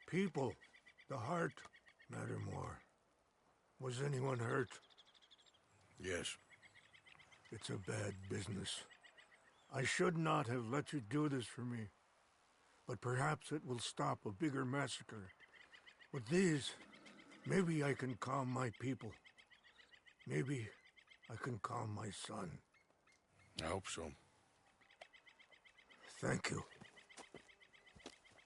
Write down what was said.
People, the heart, matter more. Was anyone hurt? Yes. It's a bad business. I should not have let you do this for me. But perhaps it will stop a bigger massacre. With these, maybe I can calm my people. Maybe I can calm my son. I hope so. Thank you.